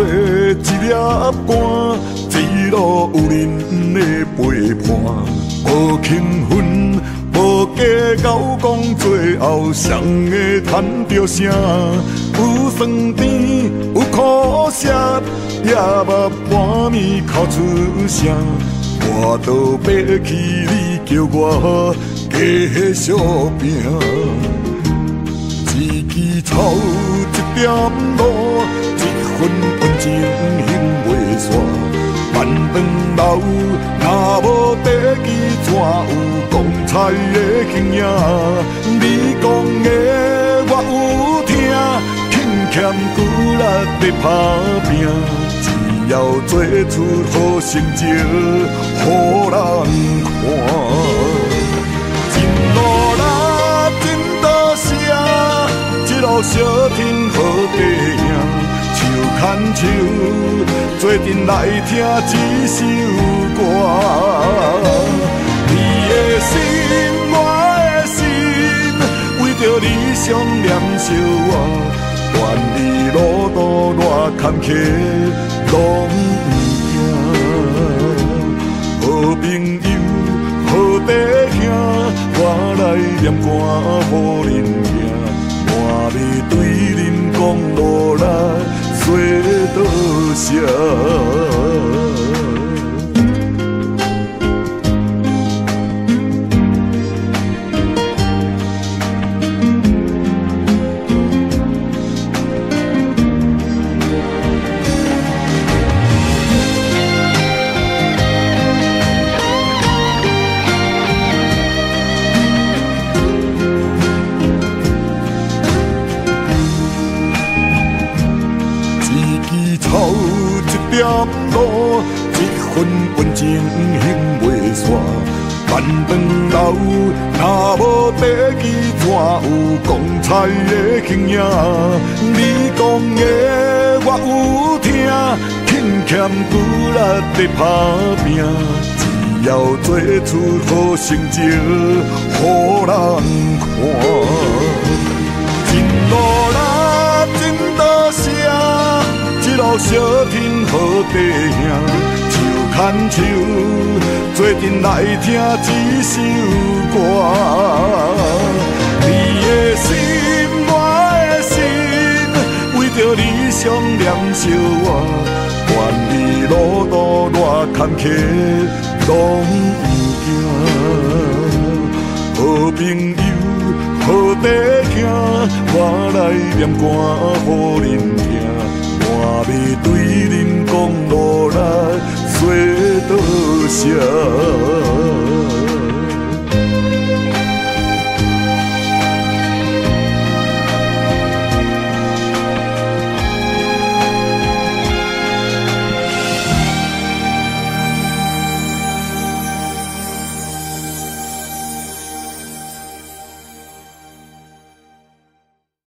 一粒汗，一路有恁的陪伴，无轻分，无计较，讲最后谁会赚到啥？有酸甜，有苦涩，也捌半暝哭出声。我都爬起你叫我继续拼，一枝草，一点露，一份温情行袂煞。万长老，若无地基，怎有光彩的形影？你讲的我有听，轻欠骨力在打拼，只要做出好成绩，予人看。真路啦，真多谢，一路小天好地赢。手牵手，做阵来听一首歌。你的心，我的心，为着理想念惜我。愿你路途偌坎坷，拢不惊。好朋友，好弟兄，我来念歌予恁听，我要对恁讲路来。最多谢。一点露，一份温情行袂煞。万长老，若无地基，怎有光彩的形影？你讲的我有听，轻欠骨力在打拼，只要做出好成绩，予人看。真路啦，真多谢。一路小天好地兄，手牵手，做阵来听一首歌。你的心，我的心，为着理想念惜我。愿你路途偌坎坷，拢不惊。好朋友，好弟兄，我来念歌予恁听。我要对恁讲路来，最多谢。